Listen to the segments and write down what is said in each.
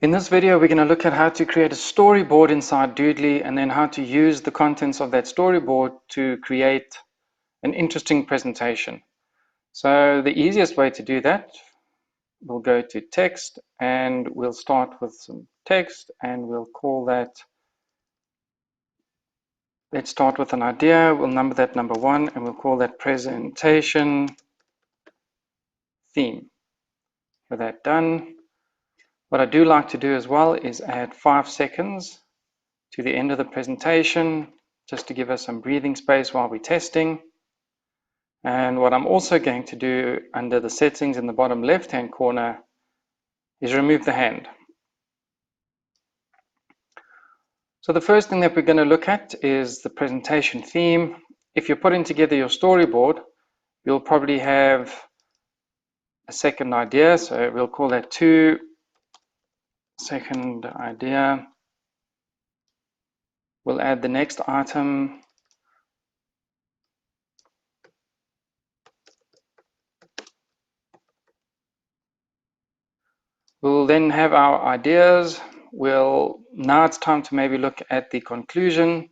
In this video, we're going to look at how to create a storyboard inside Doodly and then how to use the contents of that storyboard to create an interesting presentation. So the easiest way to do that, we'll go to text and we'll start with some text and we'll call that, let's start with an idea. We'll number that number 1 and we'll call that presentation theme. With that done, what I do like to do as well is add 5 seconds to the end of the presentation, just to give us some breathing space while we're testing. And what I'm also going to do under the settings in the bottom left-hand corner is remove the hand. So the first thing that we're going to look at is the presentation theme. If you're putting together your storyboard, you'll probably have a second idea. So we'll call that 2, second idea. We'll add the next item. We'll then have our ideas. Now it's time to maybe look at the conclusion.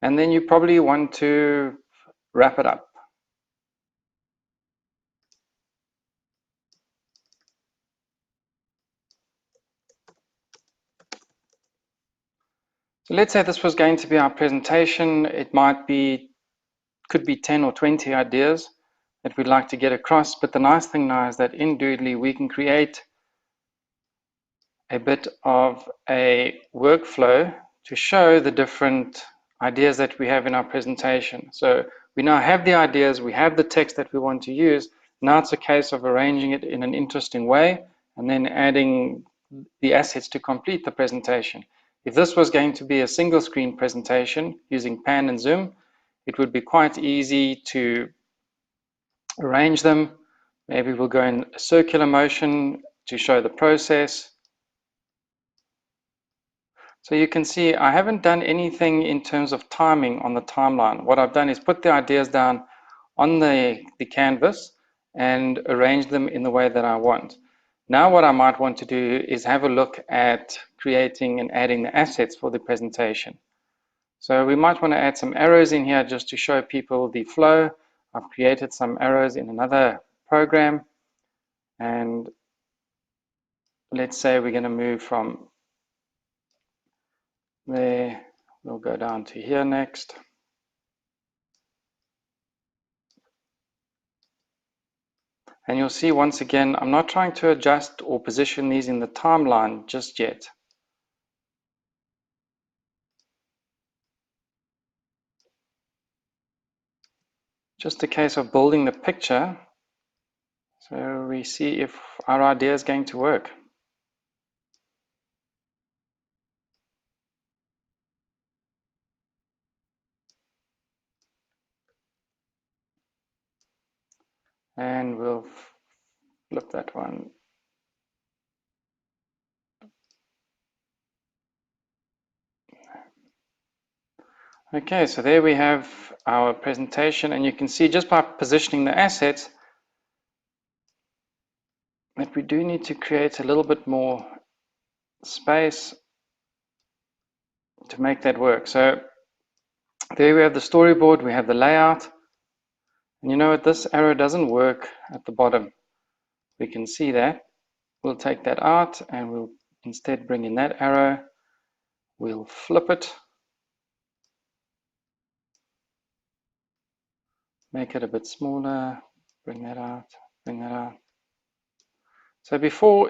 And then you probably want to wrap it up. So let's say this was going to be our presentation. It could be 10 or 20 ideas that we'd like to get across. But the nice thing now is that in Doodly, we can create a bit of a workflow to show the different ideas that we have in our presentation. So we now have the ideas, we have the text that we want to use. Now it's a case of arranging it in an interesting way and then adding the assets to complete the presentation. If this was going to be a single screen presentation using pan and zoom, it would be quite easy to arrange them. Maybe we'll go in a circular motion to show the process. So you can see I haven't done anything in terms of timing on the timeline. What I've done is put the ideas down on the canvas and arrange them in the way that I want. Now what I might want to do is have a look at creating and adding the assets for the presentation. So we might want to add some arrows in here just to show people the flow. I've created some arrows in another program, and let's say we're going to move from there, we'll go down to here next. And you'll see once again, I'm not trying to adjust or position these in the timeline just yet. Just a case of building the picture so we see if our idea is going to work. And we'll flip that one. Okay, so there we have our presentation, and you can see just by positioning the assets that we do need to create a little bit more space to make that work. So there we have the storyboard, we have the layout, and you know what, this arrow doesn't work at the bottom. We can see that. We'll take that out and we'll instead bring in that arrow. We'll flip it, make it a bit smaller, bring that out, bring that out. So before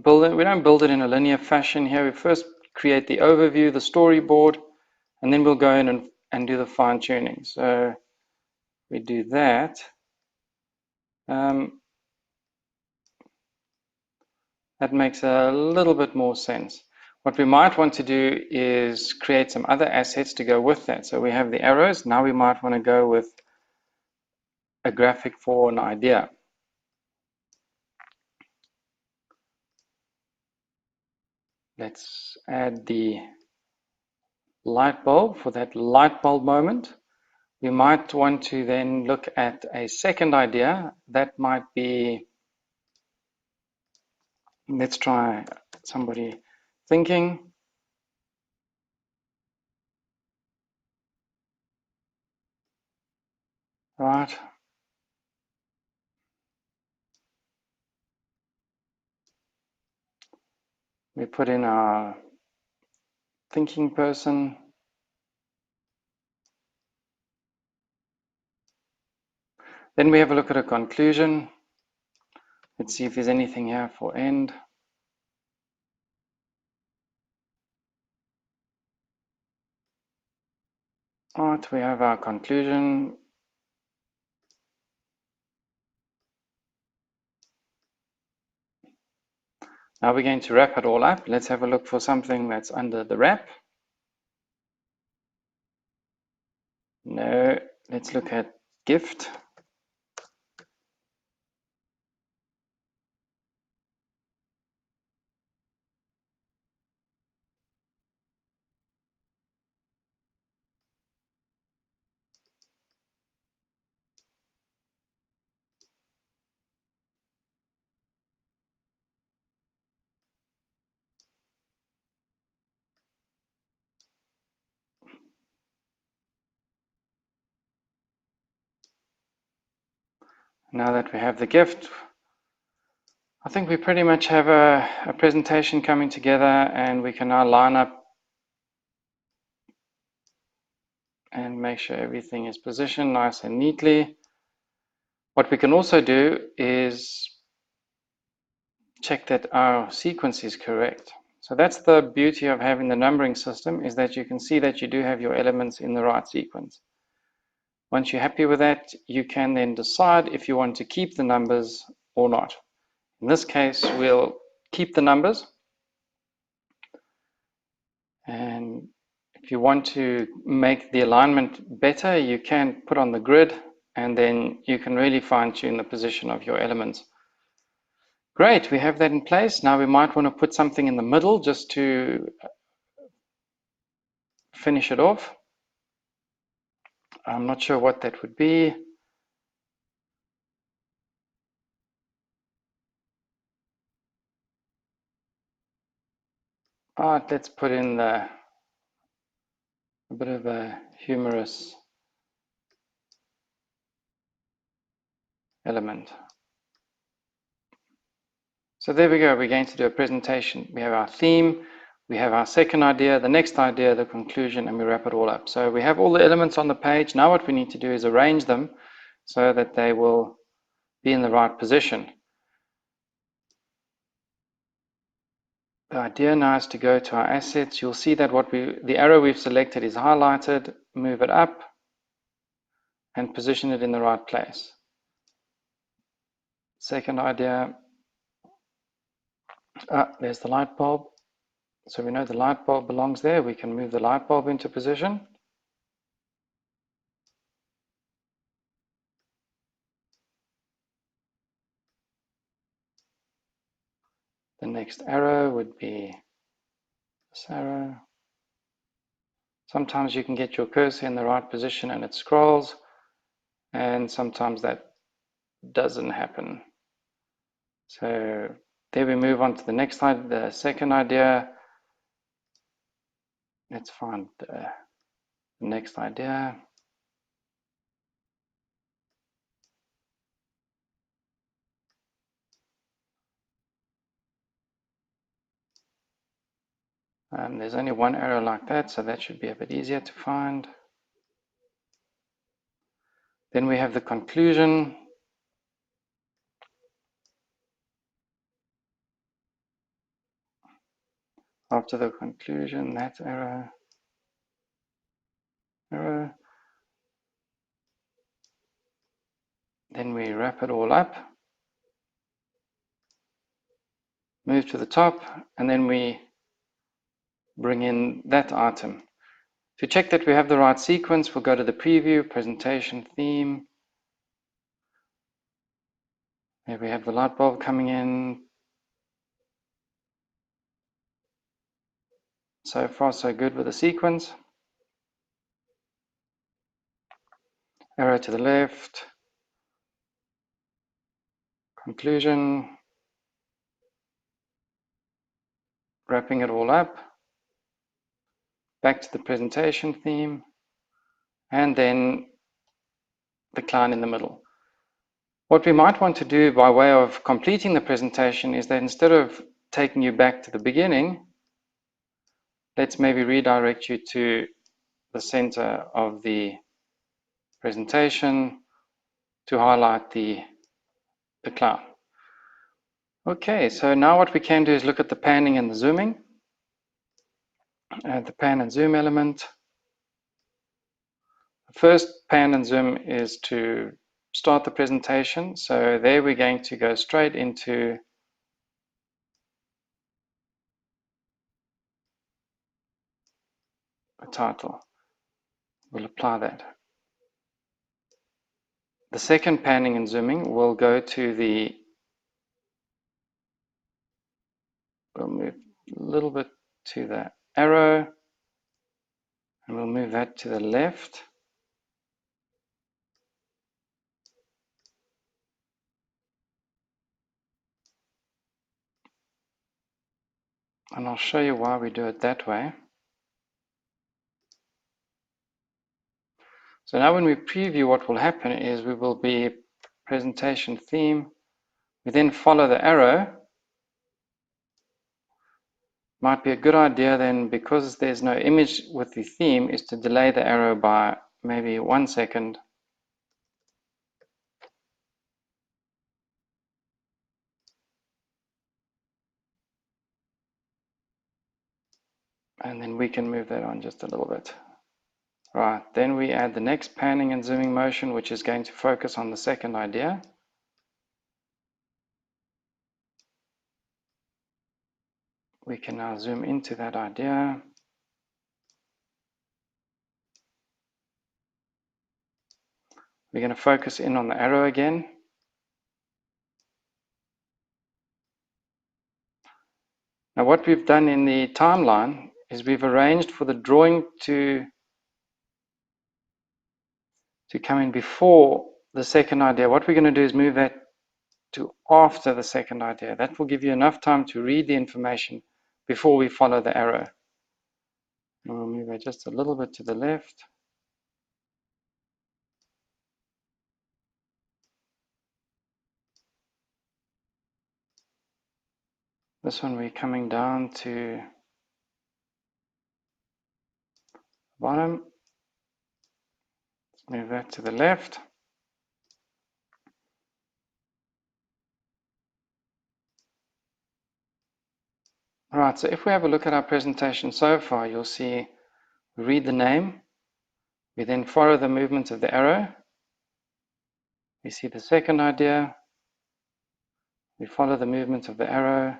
build it, we don't build it in a linear fashion here. We first create the overview, the storyboard, and then we'll go in and do the fine tuning. So we do that. That makes a little bit more sense. What we might want to do is create some other assets to go with that. So we have the arrows. Now we might want to go with a graphic for an idea. Let's add the light bulb for that light bulb moment. We might want to then look at a second idea. That might be, let's try somebody thinking. Right. We put in our thinking person. Then we have a look at a conclusion. Let's see if there's anything here for end. Right, we have our conclusion. Now we're going to wrap it all up. Let's have a look for something that's under the wrap. No, let's look at gift. Now that we have the gift, I think we pretty much have a presentation coming together, and we can now line up and make sure everything is positioned nice and neatly. What we can also do is check that our sequence is correct. So that's the beauty of having the numbering system, is that you can see that you do have your elements in the right sequence. Once you're happy with that, you can then decide if you want to keep the numbers or not. In this case, we'll keep the numbers. And if you want to make the alignment better, you can put on the grid, and then you can really fine-tune the position of your elements. Great, we have that in place. Now we might want to put something in the middle just to finish it off. I'm not sure what that would be. All right, let's put in a bit of a humorous element. So there we go, we're going to do a presentation. We have our theme, we have our second idea, the next idea, the conclusion, and we wrap it all up. So we have all the elements on the page. Now what we need to do is arrange them so that they will be in the right position. The idea now is to go to our assets. You'll see that the arrow we've selected is highlighted. Move it up and position it in the right place. Second idea, there's the light bulb. So we know the light bulb belongs there. We can move the light bulb into position. The next arrow would be this arrow. Sometimes you can get your cursor in the right position and it scrolls, and sometimes that doesn't happen. So there we move on to the next slide, the second idea. Let's find the next idea. There's only one arrow like that, so that should be a bit easier to find. Then we have the conclusion. After the conclusion, that arrow. Then we wrap it all up. Move to the top, and then we bring in that item. To check that we have the right sequence, we'll go to the preview, presentation, theme. There we have the light bulb coming in. So far, so good with the sequence. arrow to the left, conclusion, wrapping it all up, back to the presentation theme, and then the clown in the middle. What we might want to do by way of completing the presentation is that instead of taking you back to the beginning, let's maybe redirect you to the center of the presentation to highlight the clown. Okay, so now what we can do is look at the panning and the zooming. The pan and zoom element. The first pan and zoom is to start the presentation. So there we're going to go straight into the title. We'll apply that. The second panning and zooming will go to the, we'll move a little bit to the arrow, and we'll move that to the left. And I'll show you why we do it that way. So now when we preview, what will happen is we will be presentation theme. We then follow the arrow. Might be a good idea then, because there's no image with the theme, is to delay the arrow by maybe 1 second. And then we can move that on just a little bit. Right, then we add the next panning and zooming motion, which is going to focus on the second idea. We can now zoom into that idea. We're going to focus in on the arrow again. Now what we've done in the timeline is we've arranged for the drawing to come in before the second idea. What we're going to do is move that to after the second idea. That will give you enough time to read the information before we follow the arrow. And we'll move it just a little bit to the left. This one we're coming down to the bottom. Let's move that to the left. Right, so if we have a look at our presentation so far, you'll see we read the name. We then follow the movement of the arrow. We see the second idea. We follow the movement of the arrow.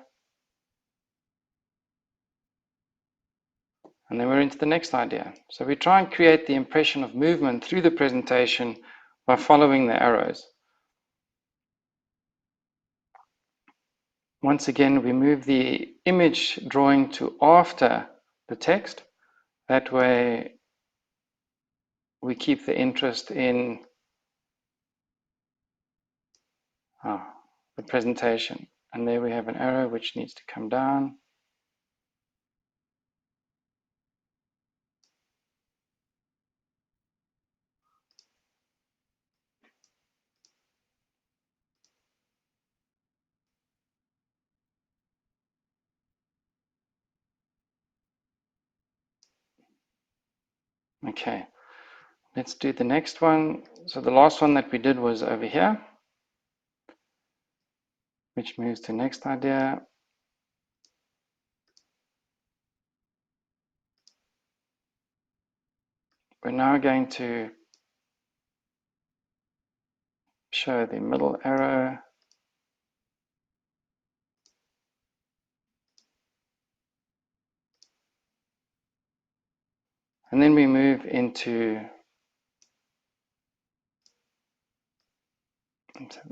And then we're into the next idea. So we try and create the impression of movement through the presentation by following the arrows. Once again, we move the image drawing to after the text. That way we keep the interest in the presentation. And there we have an arrow which needs to come down. Okay, let's do the next one. So the last one that we did was over here, which moves to next idea. We're now going to show the middle arrow. And then we move into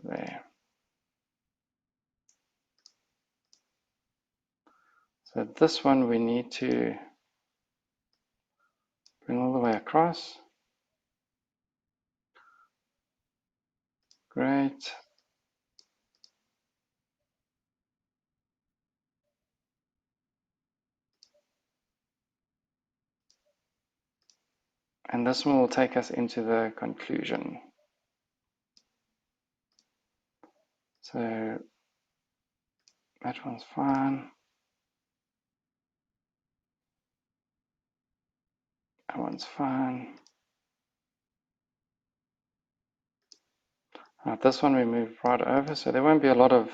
there. So this one we need to bring all the way across. Great. And this one will take us into the conclusion. So that one's fine. That one's fine. Right, this one we move right over, so there won't be a lot of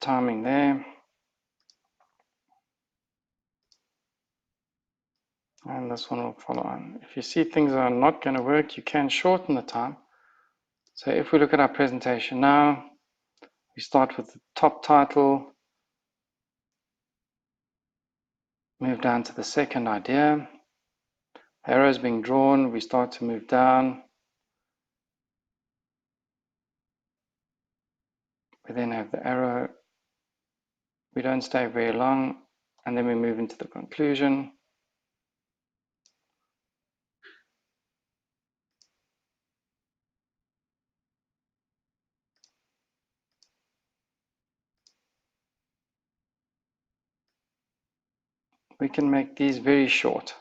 timing there. And this one will follow on. If you see things are not going to work, you can shorten the time. So if we look at our presentation now, we start with the top title, move down to the second idea. Arrows being drawn, we start to move down. We then have the arrow. We don't stay very long, and then we move into the conclusion. We can make these very short.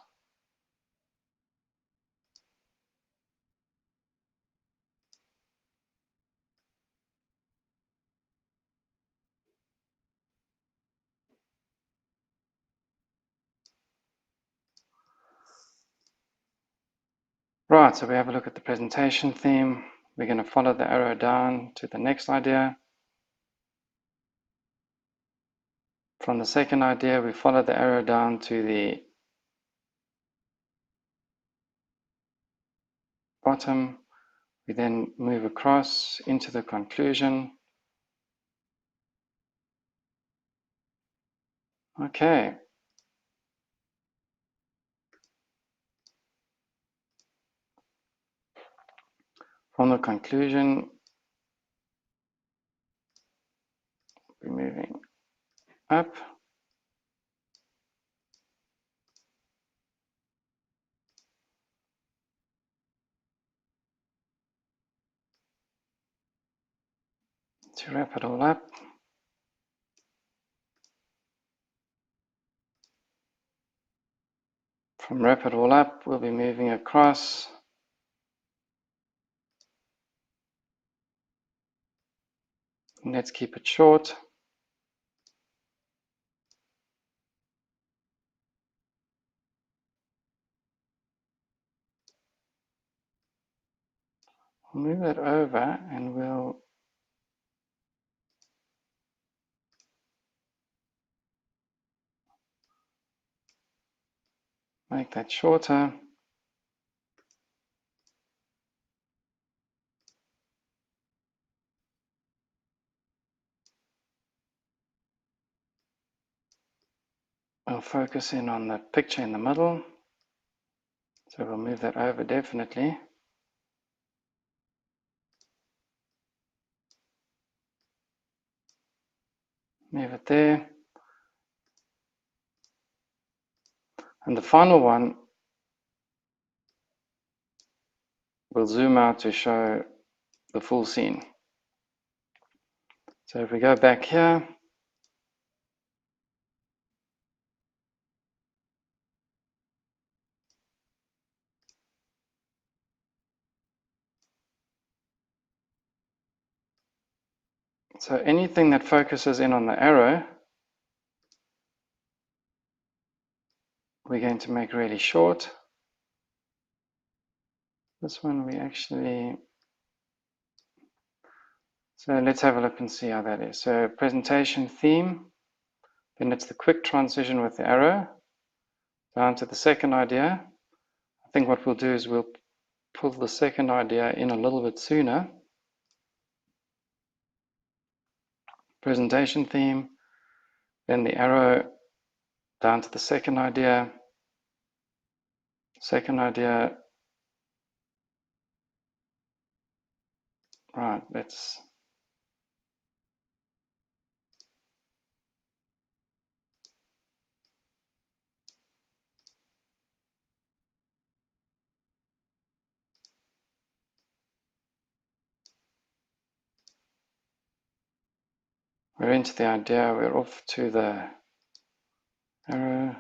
Right, so we have a look at the presentation theme. We're going to follow the arrow down to the next idea. From the second idea, we follow the arrow down to the bottom. We then move across into the conclusion. Okay. From the conclusion, we're moving up. To wrap it all up. From wrap it all up, we'll be moving across. And let's keep it short. We'll move that over and we'll make that shorter. We'll focus in on the picture in the middle. So we'll move that over definitely. Move it there. And the final one, we'll zoom out to show the full scene. So if we go back here, so anything that focuses in on the arrow, we're going to make really short. This one we actually, so let's have a look and see how that is. So presentation theme, then it's the quick transition with the arrow down to the second idea. I think what we'll do is we'll pull the second idea in a little bit sooner. Presentation theme, then the arrow down to the second idea. Second idea, right, let's We're into the idea, we're off to the arrow.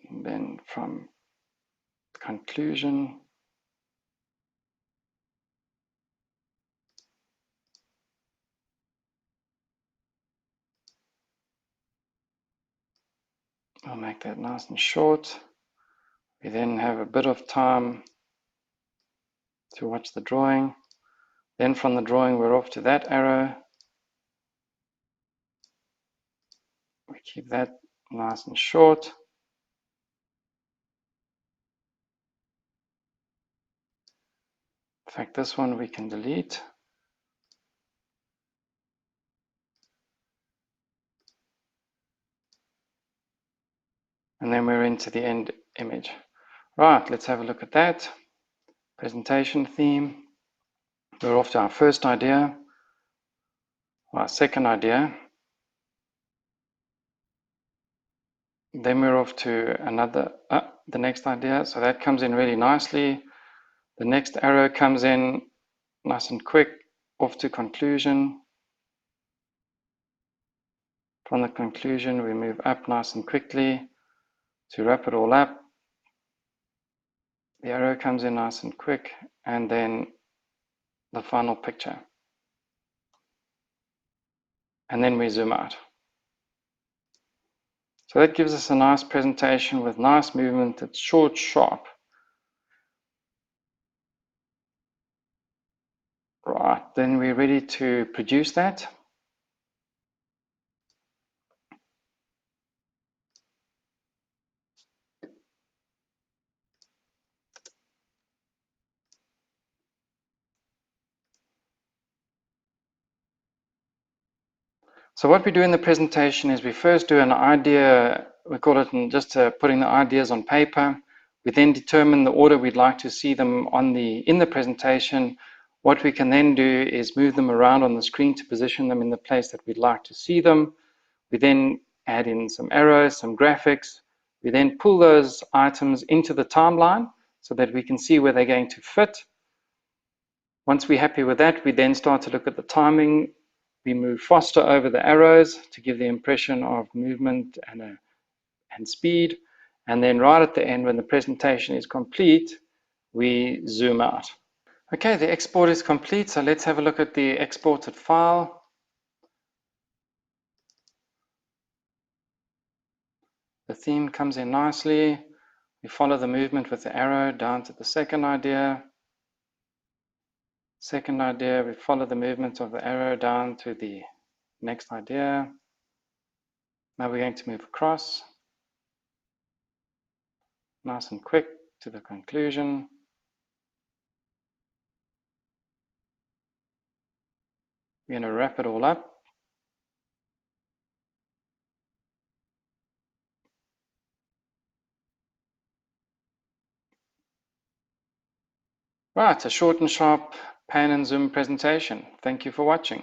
And then from conclusion, I'll make that nice and short. We then have a bit of time to watch the drawing. Then from the drawing, we're off to that arrow. We keep that nice and short. In fact, this one we can delete. And then we're into the end image. Right, let's have a look at that. Presentation theme. We're off to our first idea, our second idea. Then we're off to the next idea. So that comes in really nicely. The next arrow comes in nice and quick, off to conclusion. From the conclusion, we move up nice and quickly to wrap it all up. The arrow comes in nice and quick, and then the final picture. And then we zoom out. So that gives us a nice presentation with nice movement. It's short, sharp. Right, then we're ready to produce that. So what we do in the presentation is we first do an idea, we call it just putting the ideas on paper. We then determine the order we'd like to see them in the presentation. What we can then do is move them around on the screen to position them in the place that we'd like to see them. We then add in some arrows, some graphics. We then pull those items into the timeline so that we can see where they're going to fit. Once we're happy with that, we then start to look at the timing. We move faster over the arrows to give the impression of movement and speed. And then right at the end, when the presentation is complete, we zoom out. Okay, the export is complete. So let's have a look at the exported file. The theme comes in nicely. We follow the movement with the arrow down to the second idea. Second idea, we follow the movement of the arrow down to the next idea. Now we're going to move across, nice and quick to the conclusion. We're going to wrap it all up. Right, a short and sharp pan and zoom presentation. Thank you for watching.